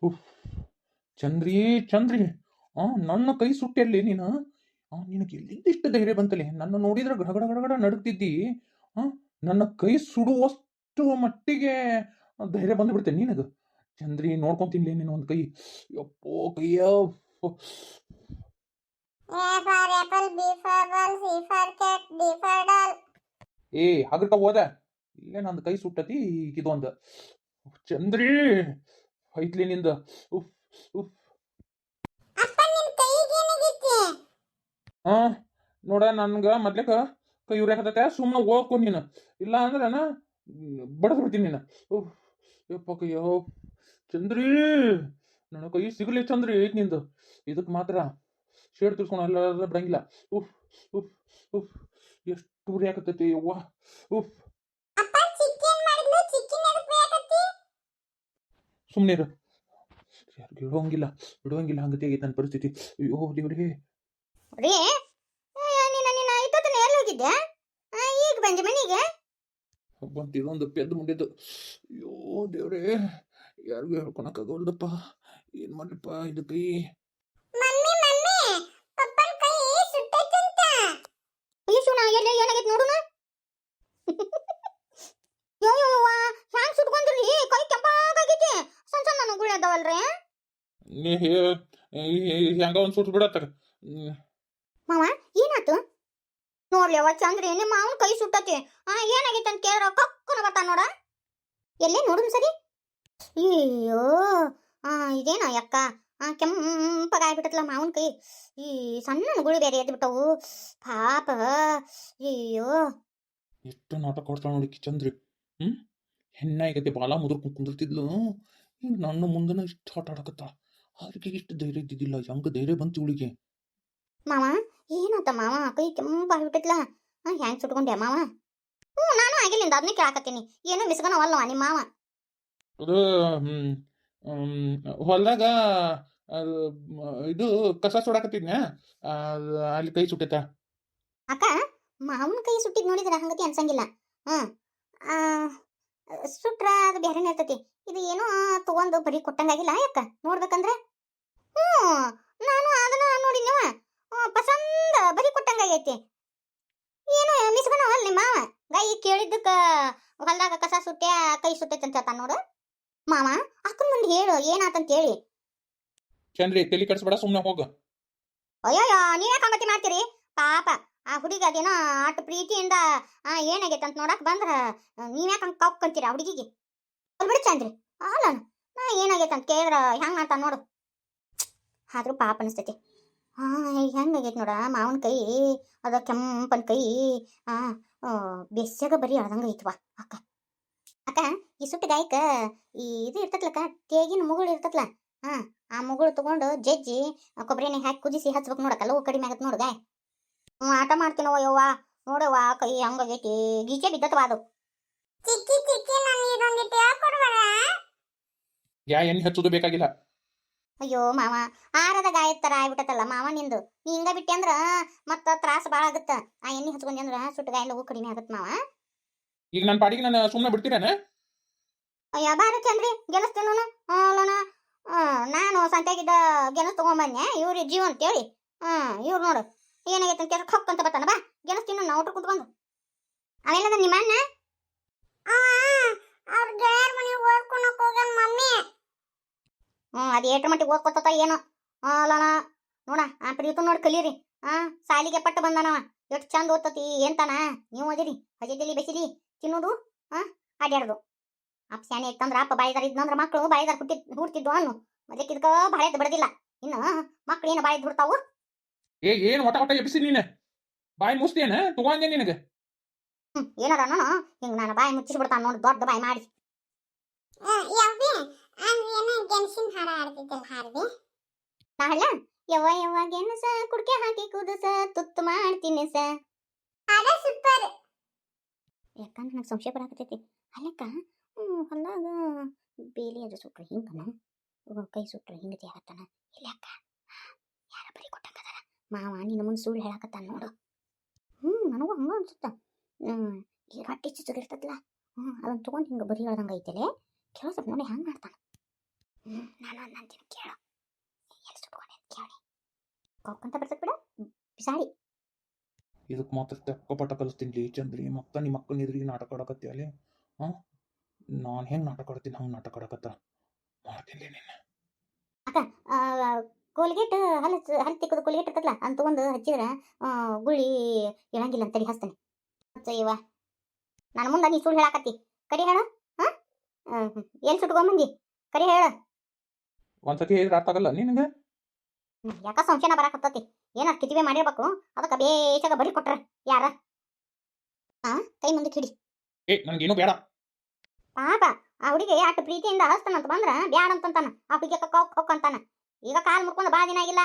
ಉಫ್ ಚಂದ್ರಿ ಚಂದ್ರಿ ನನ್ನ ಕೈ ಸುಟ್ಟೆಲ್ಲಿ ನೀನು ನಿನಗೆ ಎಲ್ಲಿದ್ದಿಷ್ಟು ಧೈರ್ಯ ಬಂತಲೆ ನನ್ನ ನೋಡಿದ್ರೆ ಗಡಗಡ ಗಡಗಡ ನಡುಗ್ತಿದ್ದಿ ಆ ನನ್ನ ಕೈ ಸುಡುವಷ್ಟು ಮಟ್ಟಿಗೆ ಧೈರ್ಯ ಬಂದ್ಬಿಡ್ತೆ ನಿನಗೆ ಚಂದ್ರಿ ನೋಡ್ಕೊಂತಿನ್ಲಿ ನೀನು ಒಂದು ಕೈ ಯಪ್ಪೋ ಕೈಯ A for apple, B for ball, C for cat, D for doll. ಏ ಹಗರ್ಕ ಹೋದ ಇಲ್ಲೇ ನಂದು ಕೈ ಸುಟ್ಟತಿ ಇದೊಂದು ಚಂದ್ರಿ ಐತ್ಲಿ ನಿಂದ ಉಫ್ ಉಫ್ ಅಪ್ಪ ನಿನ್ ಕೈಗೆ ಏನಾಗೈತಿ? ಹಾ ನೋಡ ನನ್ಗ ಮೊದ್ಲೇಕ ಕೈ ಉರ್ಯಾಕತ್ತೈತೆ ಸುಮ್ಮನೆ ಹೋಗ್ಕೊ ನೀನು ಇಲ್ಲ ಅಂದ್ರೆ ಬಡದ್ ಬಿಡ್ತೀನಿ ನೀನು ಉಫ್ ಯಪ್ಪ ಕೈಯೋ ಚಂದ್ರಿ ನನ್ನ ಕೈ ಸಿಗಲಿ ಚಂದ್ರಿ ಐತ್ ನಿಂದು ಇದಕ್ಕೆ ಮಾತ್ರ ಶೇಡ್ ತಿರ್ಸ್ಕೊಂಡು ಅಲ್ಲ ಬಿಡಂಗಿಲ್ಲ ಉಫ್ ಉಫ್ ಉಫ್ ಎಷ್ಟು ಉರಿಯಾಕತ್ತೈತಿ ಯವ್ವ ಉಫ್ ಅಪ್ಪ ಚಿಕನ್ ಮಾಡಿದ್ಲು, ಚಿಕನ್ ಎದಕ್ಕೆ ಬೇಕತ್ತಿ? ಸುಮ್ಮನೆ ಇರು ಯಾರಿಗೂ ಬಿಡುವಂಗಿಲ್ಲ ಹಂಗತಿ ಆಗೈತೆ ನನ್ನ ಪರಿಸ್ಥಿತಿ ಅಯ್ಯೋ ದೇವ್ರೇ ರೀ ನಿನ್ನ ಇತ್ತನ ಎಲ್ಲಿ ಹೋಗಿದ್ದೆ? ಈಗ ಬಂದೆ ಮನೆಗೆ. ಬಂತು ಇದೊಂದು ಪೆದ್ದು ಮುಂಡಿದ್ದು ಅಯ್ಯೋ ದೇವ್ರೇ ಯಾರಿಗೂ ಹೇಳ್ಕೊಳಕ್ಕಾಗಲ್ದಪ್ಪ ಏನು ಮಾಡ್ಲಪ್ಪ ಇದು ಕೈ ಮಮ್ಮಿ ಮಮ್ಮಿ ಪಪ್ಪನ ಕೈ ಸುಟ್ಟೈತಂತ. ಅಯ್ಯೋ ಶಿವನ ಎಲ್ಲಿ ಏನಾಗೈತೆ ನೋಡುನ. ಯೋ ಯೋ ಯವ್ವ ಹ್ಯಾಂಗ್ ಸುಟ್ಕೊಂಡ್ರಿ? ಕೈ ಕೆಂಪಾಗೈತಿ. ಸಣ್ಣ ಸಣ್ಣ ಗುಳಿ ಅದಾವಲ್ರಿ. ನೀ ಹೆಂಗ ಒಂದು ಸುಟ್ಟು ಬಿಡತ್ತಾಗ ಮಾವ ಏನಾತು? ನೋಡ್ಲಿ ಅವ ಚಂದ್ರಿ ನಿಮ್ಮ ಮಾವನ ಕೈ ಸುಟ್ಟತಿ. ಏನಾಗೈತೆ ಅಂತ ಕೇಳ್ರ ಕಕ್ಕನ ಬರ್ತಾನ ನೋಡ. ಎಲ್ಲೇ ನೋಡುನ್ ಸರಿ. ಅಯ್ಯೋ ಇದೇನ ಯಕ್ಕ ಕೆಂಪಗಾಗ್ಬಿಟ್ಟತ್ಲ ಮಾವನ ಕೈ. ಈ ಸಣ್ಣ ಗುಳಿ ಬೇರೆ ಎದ್ದು ಬಿಟ್ಟವು ಪಾಪ. ಅಯ್ಯೋ ಎಷ್ಟು ನಾಟಕ ಕೊಡ್ತಾಳ ನೋಡಿ ಚಂದ್ರಿ ಹೆಣ್ಣಾಗೈತೆ ಬಾಲ ಮುದುರ್ಕೊಂಡು ಕುಂದಿರ್ತಿದ್ಲು ಈಗ ನನ್ನ ಮುಂದನ ಇಷ್ಟು ಆಟ ಆಡಕತ್ತಾಳ ಅದಕ್ಕೆ ಇಷ್ಟು ಧೈರ್ಯ ಇದ್ದಿದ್ದಿಲ್ಲ ಹೆಂಗ ಧೈರ್ಯ ಬಂತು ಇವಳಿಗೆ. ಮಾವ ಏನಾತ ಮಾವ ಕೈ ಕೆಂಪಾಗ್ಬಿಟ್ಟತ್ಲ. ಹ್ಯಾಂಗ್ ಸುಟ್ಕೊಂಡೆ ಮಾವ? ನಾನು ಆಗಿಲ್ಲಿಂದ ಅದನ್ನೇ ಕೇಳಾಕತ್ತೀನಿ. ಏನೋ ಮಿಸ್ಗನವಲ್ವ ನಿಮ್ಮ ಮಾವ? ಅದು ಹೊಲದಾಗ ಇದು ಕಸ ಸುಡಾಕತ್ತಿದ್ನ ಅಲ್ಲಿ ಕೈ ಸುಟ್ಟೈತ. ಅಕ್ಕ ಮಾವನ ಕೈ ಸುಟ್ಟಿದ್ ನೋಡಿದ್ರೆ ಹಂಗತಿ ಅನ್ಸಂಗಿಲ್ಲ. ಸುಟ್ರ ಅದು ಬೇರೆನೇ ಇರ್ತತಿ. ಇದು ಏನೋ ತಗೊಂಡು ಬರೀ ಕೊಟ್ಟಂಗಾಗಿಲ್ಲ ಯಾಕ ನೋಡ್ಬೇಕಂದ್ರೆ. ನಾನು ಅದನ್ನ ನೋಡಿನವ ಪಸಂದ ಬರೀ ಕೊಟ್ಟಂಗಾಗೈತಿ. ಏನು ಮಿಸ್ಗನವಲ್ಲ ನಿಮ್ಮ ಮಾವ? ಗೈ ಕೇಳಿದ್ದಕ್ಕ ಹೊಲದಾಗ ಕಸ ಸುಟ್ಟೆ ಕೈ ಸುಟ್ಟೈತೆ ಅಂತ ಹೇಳ್ತಾನ ನೋಡು. ಮಾವ ಅಕ್ಕನ ಮುಂದೆ ಹೇಳು ಏನಾತಂತ ಹೇಳಿ. ಚಂದ್ರಿ ತಲೆ ಕಡಿಸ್ಬೇಡ ಸುಮ್ಮನೆ ಹೋಗ. ಅಯ್ಯಯ್ಯ ನೀವ್ಯಾಕೆ ಹಂಗತಿ ಮಾಡ್ತೀರಿ? ಪಾಪ ಆ ಹುಡುಗ ಅದೇನೋ ಅಷ್ಟು ಪ್ರೀತಿಯಿಂದ ಏನಾಗೈತೆ ಅಂತ ನೋಡಕ್ ಬಂದ್ರ ನೀವ್ಯಾಕೆ ಹಂಗೆ ಕೌಕಂತೀರ ಆ ಹುಡುಗಿಗೆ? ಬಿಡಿ ಚಂದ್ರಿ ಅಲ್ಲ ನಾ ಏನಾಗೈತೆ ಅಂತ ಕೇಳಿದ್ರ ಹೆಂಗ್ ಮಾಡ್ತಾನ ನೋಡು. ಆದ್ರೂ ಪಾಪ ಅನಿಸ್ತೈತಿ. ಹೆಂಗಾಗೈತೆ ನೋಡ ಮಾವನ ಕೈ ಅದ ಕೆಂಪನ ಕೈ. ಬೆಸ್ಯಾಗ ಬರೀ ಅಳ್ದಂಗ ಐತ್ವಾ ಅಕ್ಕ. ಅಕ್ಕ ಈ ಸುಟ್ಟ ಗಾಯಕ ಇದು ಇರ್ತತ್ಲಕ್ಕ ತೇಗಿನ ಮುಗುಳು ಇರ್ತತ್ಲ. ಆ ಮುಗುಳು ತಗೊಂಡು ಜಜ್ಜಿ ಕೊಬ್ಬರಿ ಎಣ್ಣೆ ಹಾಕಿ ಕುದಿಸಿ ಹಚ್ಬೇಕು ನೋಡಕ್ಕಲ್ಲ ಕಡಿಮೆ ಆಗತ್ತೆ ನೋಡು ಗಾಯ. ಆಟ ಮಾಡ್ತೀನವ ಯವ್ವ ನೋಡವ್ವ ಕೈ ಹಂಗಾಗೈತಿ ಗೀಚೆ ಬಿದ್ದತ್ವ ಅದು. ಚಿಕ್ಕಿ ಚಿಕ್ಕಿ ನಾನು ಇದೊಂದಿಟ್ಟು ಹೇಳ್ಕೊಡ್ಬೇಡ. ಯಾ ಎಣ್ಣೆ ಹಚ್ಚೋದು ಬೇಕಾಗಿಲ್ಲ. ಅಯ್ಯೋ ಮಾವ ಆರದ ಗಾಯದ ತರ ಆಗ್ಬಿಟ್ಟತಲ್ಲ ಮಾವ ನಿಂದು. ನೀ ಹಿಂಗ ಬಿಟ್ಟೆ ಅಂದ್ರ ಮತ್ತ ತ್ರಾಸ ಬಾಳ ಆಗತ್ತ. ಆ ಎಣ್ಣೆ ಹಚ್ಕೊಂಡಿ ಅಂದ್ರ ಸುಟ್ಟ ಗಾಯ ಲಗು ಕಡಿಮೆ ಆಗತ್ ಮಾವ. ಈಗ ನನ್ನ ಪಾಡಿಗೆ ನಾನು ಸುಮ್ಮನೆ ಬಿಡ್ತೀರೇನ? ಅಯ್ಯ ಬಾರ ಚಂದ್ರಿ ಗೆನಸ್ತೇನು ಅಲ್ಲೋಣ. ನಾನು ಸಂತೆಗಿದ್ದ ಗೆನಸ್ ತಗೊಂಬನ್ನೆ ಇವ್ರಿ ಜೀವ ಅಂತೇಳಿ. ಇವ್ರು ನೋಡು ಏನಾಗೈತೆ ಅಂತ ಖಕ್ ಅಂತ ಬರ್ತಾನ. ಬಾ ಗೆನಸ್ತೀನಿ ನಾವು ಊಟ ಕುತ್ಕೊಂಡು. ಅವೆಲ್ಲದ ನಿಮ್ಮ ಅಣ್ಣ ಅವ್ರ ಗೆಳೆಯರ ಮನೆಗೆ ಓದ್ಕೊಳಕ್ ಹೋಗ್ಯಾನ ಮಮ್ಮಿ. ಅದು ಏಟ್ರ ಮಟ್ಟಿಗೆ ಓದ್ಕೊತ ಏನೋ ಅಲ್ಲೋಣ ನೋಡ ಆ ಪ್ರೀತು ನೋಡಿ ಕಲೀರಿ. ಸಾಲಿಗೆ ಪಟ್ಟು ಬಂದಾನವ ಎಷ್ಟು ಚಂದ ಓದ್ತತಿ ಎಂತಾನ. ನೀವು ಓದಿರಿ ಹಜದಲ್ಲಿ ಬೆಸಿಲಿ ತಿನ್ನೋದು ಅಡ್ಯಾಡ್ದು. ಅಪ್ಪ ಸ್ಯಾನೆ ಇತ್ತಂದ್ರ ಅಪ್ಪ ಬಾಯಿದಾರ ಇದ್ನಂದ್ರ ಮಕ್ಕಳು ಬಾಯಿದಾರ ಹುಡ್ತಿದ್ವು ಅನ್ನು ಮೊದಲಿಕ್ಕೆ ಇದಕ್ಕ ಬಾಳೆ ಬಿಡದಿಲ್ಲ. ಇನ್ನು ಮಕ್ಳು ಏನು ಬಾಯಿ ಹುಡ್ತಾವು? ಏನು ಒಟ ಒಟ ಎಬ್ಸಿ ನೀನು ಬಾಯಿ ಮುಸ್ತಿಯೇನ ತಗೊಂಡೆ ನಿನಗೆ? ಏನಾರ ನಾನು ಹಿಂಗ ನಾನು ಬಾಯಿ ಮುಚ್ಚಿಸ್ಬಿಡ್ತಾನ ನೋಡಿ ದೊಡ್ಡ ಬಾಯಿ ಮಾಡಿ. ನಾಳೆ ಯವ್ವ ಯವ್ವ ಗೆಣಸ ಕುಡ್ಕೆ ಹಾಕಿ ಕುದಸ ತುತ್ತು ಮಾಡ್ತೀನಿ ಸ. ಸೂಪರ್. ಯಾಕಂದ್ರೆ ನಂಗೆ ಸಂಶಯ ಬರಾಕತೈತಿ. ಅಲ್ಲಕ್ಕ ಹೊಲ್ದಾಗ ಬೇಲಿ ಅದು ಸುಟ್ರೆ ಹಿಂಗನ ಕೈ ಸುಟ್ರೆ ಹಿಂಗತಿ ಆಗತ್ತಾನ ಇಲ್ಲ ಅಕ್ಕ? ಯಾರ ಬರೀ ಕೊಟ್ಟಂಗದಾರ ಮಾವ ನಿನ್ನ ಮುಂದೆ ಸುಳ್ಳು ಹೇಳಾಕತ್ತಾನ ನೋಡು. ನನಗೂ ಹಂಗ ಅನ್ಸುತ್ತ. ಈ ರೊಟ್ಟಿ ಚುಚ್ಚಗಿರ್ತದಲ್ಲ ಅದನ್ನ ತಗೊಂಡು ಹಿಂಗೆ ಬರೀ ಹೇಳ್ದಂಗೆ ಐತಲೆ ಕೆಲಸ ನೋಡಿ ಹಂಗೆ ಮಾಡ್ತಾನ. ನಾನು ಅಂತೀನಿ ಕೇಳು ಎಲ್ಲಿ ಸುಟ್ಕೊಂಡೆ ಅಂತ ಕೇಳಿ ಕೊಕ್ಕಂತ ಬರ್ತದೆ ಬಿಡ ಬಿಸಾಡಿ. ಇದಕ್ಕೆ ಮಾತ್ರ ತೆಕ್ಕಪಟ್ಟ ಕಲಿಸ್ತೀನಿ ಚಂದ್ರಿ. ಮಕ್ಕ ನಿಮ್ಮ ಅಕ್ಕನ ಎದುರಿಗೆ ನಾಟಕ ಆಡಕತ್ತಿ ಅಲ್ಲಿ. ಹಾಂ, ನಾನು ಹೆಂಗೆ ನಾಟಕ ಆಡ್ತೀನಿ ಹಂಗೆ ನಾಟಕ ಆಡಕತ್ತ ಮಾಡ್ತೀನಿ ನಿನ್ನ. ಅಕ್ಕ ಕೋಲ್ಗೇಟ್ ಹಲ್ಲು ತಿಕ್ಕದು ಕೋಲ್ಗೇಟ್ ಇರ್ತದಲ್ಲ ಅಂತ ತಗೊಂಡು ಹಚ್ಚಿದ್ರೆ ಗುಳಿ ಇಳಂಗಿಲ್ಲ ಅಂತೇಳಿ ಹಚ್ತಾನೆ. ಇವ ನನ್ನ ಮುಂದೆ ನೀ ಸುಳ್ಳು ಹೇಳಾಕತ್ತಿ. ಕರಿ ಹೇಳು. ಹಾಂ, ಎಲ್ಲಿ ಸುಟ್ಕೊಂಬಂದಿ ಕರಿ ಹೇಳು. ಒಂದ್ಸತಿ ಹೇಳಿದ್ರೆ ಅರ್ಥ ಆಗಲ್ಲ ನಿನಗೆ. ಯಾಕ ಸಂಶಯನ ಬರಾಕತ್ತತಿ. ಏನಾರ ಕಿತಿವೆ ಮಾಡಿರ್ಬೇಕು. ಅದಕ್ಕೆ ಬೇಸಾಗ ಬರಿ ಕೊಟ್ರ ಯಾರ. ಕೈ ಮುಂದಕ್ಕೆ ಹಿಡಿ. ನನಗೇನು ಬೇಡ. ಪಾಪ ಆ ಹುಡುಗಿ ಅಷ್ಟು ಪ್ರೀತಿಯಿಂದ ಹಸ್ತಾನಂತ ಬಂದ್ರ ಬ್ಯಾಡ ಅಂತಂತಾನ. ಆ ಹುಡುಗಿ ಕೊಕ್ಕ ಅಂತಾನ. ಈಗ ಕಾಲು ಮುರ್ಕೊಂಡು ಭಾಳ ದಿನ ಆಗಿಲ್ಲ.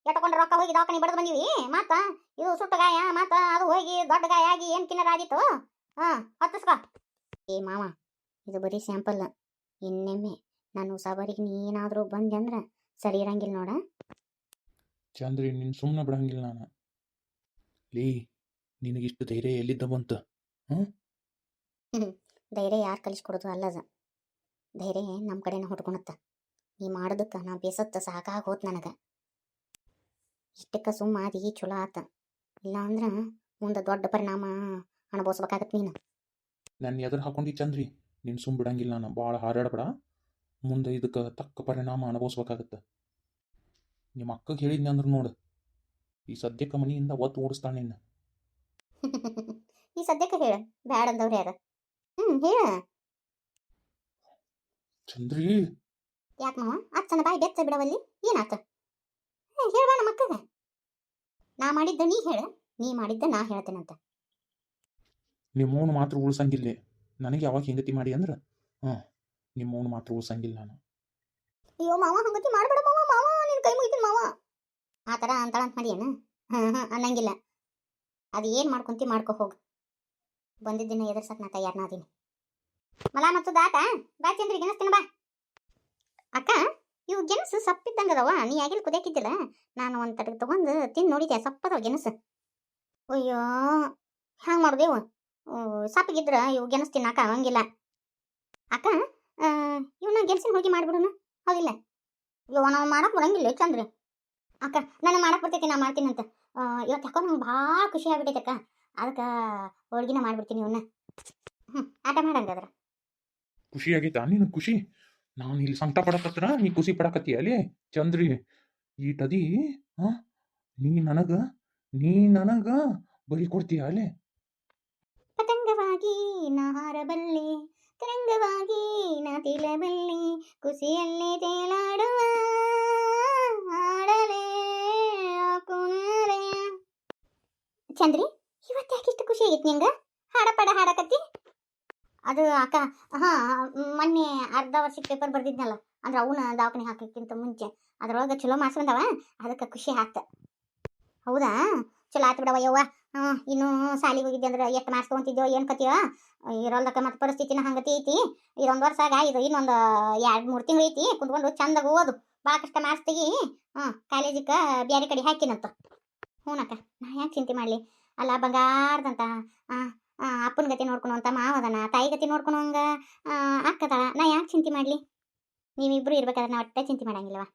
ಎಟ್ಕೊಂಡು ರೊಕ್ಕ ಹೋಗಿ ದವಾಖಾನೆ ಬಡ್ದು ಬಂದೀವಿ. ಮತ್ತ ಇದು ಸುಟ್ಟ ಗಾಯ, ಮತ್ತ ಅದು ಹೋಗಿ ದೊಡ್ಡ ಗಾಯ ಆಗಿ ಏನ್ ಕಿನ್ನರ ಆದಿತ್ತು. ಹತ್ತಿಸ್ಕೊ. ಏ ಮಾವ, ಇದು ಬರೀ ಸ್ಯಾಂಪಲ್. ಇನ್ನೊಮ್ಮೆ ನಾನು ಸಬರಿಗೆ ನೀನಾದ್ರೂ ಬಂದೆ ಅಂದ್ರ ಸರಿ ಇರಂಗಿಲ್ಲ ನೋಡ. ಚಂದ್ರಿ ನಿನ್ನ ಸುಮ್ಮನೆ ಬಿಡಂಗಿಲ್ಲ ನಾನು. ಲೀ, ನಿನಗಿಷ್ಟು ಧೈರ್ಯ ಎಲ್ಲಿದ್ದ ಬಂತು? ಧೈರ್ಯ ಯಾರು ಕಲಿಸ್ಕೊಡೋದು ಅಲ್ಲದ. ಧೈರ್ಯ ನಮ್ಮ ಕಡೆನ ಹುಡ್ಕೊಳತ್ತ. ನೀ ಮಾಡೋದಕ್ಕೆ ನಾ ಬೇಸತ್ತ ಸಾಕಾಗಿ ಹೋತ್ ನನಗೆ. ಇಷ್ಟಕ್ಕೆ ಸುಮ್ಮ ಆದಿ ಚಲೋ ಆತ. ಇಲ್ಲ ಅಂದ್ರೆ ಮುಂದೆ ದೊಡ್ಡ ಪರಿಣಾಮ ಅನುಭವಿಸ್ಬೇಕಾಗತ್ತೆ ನೀನು. ನನ್ನ ಎದುರು ಹಾಕೊಂಡು ಚಂದ್ರಿ, ನೀನು ಸುಮ್ಮ ಬಿಡಂಗಿಲ್ಲ ನಾನು. ಭಾಳ ಹಾರಾಡಬೇಡ. ಮುಂದೆ ಇದಕ್ಕೆ ತಕ್ಕ ಪರಿಣಾಮ ಅನುಭವಿಸ್ಬೇಕಾಗತ್ತೆ. ನಿಮ್ಮ ಅಕ್ಕಗೆ ಹೇಳಿದ್ನಿ ಅಂದ್ರೆ ನೋಡು, ಈ ಸದ್ಯಕ್ಕೆ ಮನೆಯಿಂದ ಒತ್ತು ಓಡಿಸ್ತಾನೆ ನಿನ್ನ. ಈ ಸದ್ಯಕ್ಕೆ ಹೇಳ, ಬ್ಯಾಡ ಅಂದವ್ರು ಯಾರ? ಹೇಳ ಚಂದ್ರಿ. ಯಾಕೆ ಮಾವ ಅಚ್ಚನ ಬಾಯಿ ಬೆಚ್ಚ ಬಿಡವಲ್ಲಿ? ಏನಾತ ಹೇಳ್ಬಾ ನಮ್ಮ ಅಕ್ಕಗ. ನಾ ಮಾಡಿದ್ದ ನೀ ಹೇಳ, ನೀ ಮಾಡಿದ್ದ ನಾ ಹೇಳ್ತೇನಂತ. ನಿಮ್ಮವನು ಮಾತ್ರ ಉಳ್ಸಂಗಿಲ್ಲ. ನನಗೆ ಯಾವಾಗ ಹೆಂಗತಿ ಮಾಡಿ ಅಂದ್ರೆ ನಿಮ್ಮವನು ಮಾತ್ರ ಉಳ್ಸಂಗಿಲ್ಲ ನಾನು. ಅಯ್ಯೋ ಮಾವ, ಹಂಗತಿ ಮಾಡ್ಬೇಡ ಮಾವ. ಮಾವ ನಿನ್ ಕೈ ಮುಗಿತೀನಿ ಮಾವ. ಆ ಥರ ಅಂತಾಳಂತ ಮಾಡಿ ಏನು? ಅನ್ನಂಗಿಲ್ಲ. ಅದು ಏನು ಮಾಡ್ಕೊಂತಿ ಮಾಡ್ಕೊ ಹೋಗು. ಬಂದಿದ್ದಿನ ಎದುರ್ಸಕ್ ನಾ ತಯಾರನ ಅದೀನಿ. ಮಲ ಮತ್ತು ದಾಟ ಬಾ ಚಂದ್ರಿ, ಗೆಣಸ್ತೀನಿ ಬಾ. ಅಕ್ಕ, ಇವು ಗೆಣಸು ಸಪ್ಪಿದ್ದಂಗದವ. ನೀ ಆಗಿಲ್ ಕುದಿಯಾಕಿದ್ದಿಲ್ಲ. ನಾನು ಒಂದು ತಟಕ್ ತಗೊಂಡು ತಿಂದು ನೋಡಿದ್ದೆ, ಸಪ್ಪದವ ಗೆಣಸು. ಅಯ್ಯೋ, ಹ್ಯಾಂಗ ಮಾಡುದೇವು? ಸಪ್ಪಗಿದ್ರ ಇವು ಗೆಣಸು ತಿನ್ನಾಕ ಆಗಂಗಿಲ್ಲ. ಅಕ್ಕ, ಇವನ್ನ ಗೆಣಸಿನ ಹೋಗಿ ಮಾಡಿಬಿಡುನು, ಹೌದಿಲ್ಲ? ಇವ ನಾವು ಮಾಡಕ್ ಬರಂಗಿಲ್ಲ ಚಂದ್ರಿ. ಅಕ್ಕ, ನಾನು ಮಾಡಕ್ ಬರ್ತೈತಿ, ನಾ ಮಾಡ್ತೀನಂತ. ಇವತ್ತು ಯಾಕೋ ನಂಗೆ ಭಾಳ ಖುಷಿ ಆಗ್ಬಿಟ್ಟೈತೆ ಅಕ್ಕ. ಅದಕ್ಕೆ ಹೋಳ್ಗಿನ ಮಾಡಿಬಿಡ್ತೀನಿ ಇವನ್ನ. ಆಟ ಮಾಡಂಗಾದ್ರ. ಖುಷಿ ಆಗೈತಾ ನೀನು? ಖುಷಿ ನಾನು ಇಲ್ಲಿ ಸಂಕಟ ಪಡಕತ್ರ ನೀ ಖುಷಿ ಪಡಕತ್ತೀಯ ಅಲ್ಲಿ ಚಂದ್ರಿ. ಈಟದಿ ನೀ ನನಗ ಬಲಿ ಕೊಡ್ತೀಯ ಅಲ್ಲಿ. ಪತಂಗವಾಗಿ ನಾ ಹಾರಬಲ್ಲೆ, ತರಂಗವಾಗಿ ನಾ ತಿಳಬಲ್ಲೆ, ಖುಷಿಯಲ್ಲೇ ತೇಲಾಡುವ ಹಾಡಲೇ ಕುಣಲೆ. ಚಂದ್ರಿ, ಇವತ್ತು ಯಾಕಿಷ್ಟು ಖುಷಿ ಆಗೈತಿ ನಿಂಗ? ಹಾಡಪಡ ಹಾಡಕತ್ತಿ. ಅದು ಅಕ್ಕ, ಮೊನ್ನೆ ಅರ್ಧ ವರ್ಷಕ್ಕೆ ಪೇಪರ್ ಬರ್ದಿದ್ನಲ್ಲ, ಅಂದ್ರೆ ಅವನ ದವಾಖಾನೆ ಹಾಕಕ್ಕಿಂತ ಮುಂಚೆ ಅದ್ರೊಳಗೆ ಚಲೋ ಮಾರ್ಕ್ಸ್ ಬಂದವ. ಅದಕ್ಕೆ ಖುಷಿ ಆತ. ಹೌದಾ, ಚಲೋ ಆತು ಬಿಡವ ಯವ್ವ. ಇನ್ನು ಶಾಲಿಗೆ ಹೋಗಿದ್ದೆ ಅಂದ್ರೆ ಎಷ್ಟು ಮಾರ್ಕ್ಸ್ ತೊಗೊಂತಿದ್ದೆವು, ಏನು ಕತ್ತೀವ ಇರೋಲ್ದಕ್ಕ. ಮತ್ತು ಪರಿಸ್ಥಿತಿನ ಹಂಗತಿ ಐತಿ. ಇದೊಂದು ವರ್ಷ ಆಗ ಇದು ಇನ್ನೊಂದು 2-3 ತಿಂಗಳು ಐತಿ. ಕುಂತ್ಕೊಂಡು ಚಂದಾಗ ಓದು. ಭಾಳ ಕಷ್ಟ ಮಾರ್ಕ್ಸ್ ತೆಗಿ. ಕಾಲೇಜಿಗೆ ಬೇರೆ ಕಡೆ ಹಾಕಿನಂತ. ಹ್ಞೂನಕ್ಕ, ನಾ ಯಾಕೆ ಚಿಂತೆ ಮಾಡಲಿ? ಅಲ್ಲ, ಬಂಗಾರದಂತ ಅಪ್ಪನ ಗತಿ ನೋಡ್ಕೊಳುವಂಥ ಮಾವದನ, ತಾಯಿ ಗತಿ ನೋಡ್ಕೊಳುವಂಗ ಅಕ್ಕದಳ. ನಾ ಯಾಕೆ ಚಿಂತೆ ಮಾಡಲಿ? ನೀವಿಬ್ಬರು ಇರ್ಬೇಕಾದ್ರೆ ನಾ ಒಟ್ಟೆ ಚಿಂತೆ ಮಾಡಂಗಿಲ್ಲವ.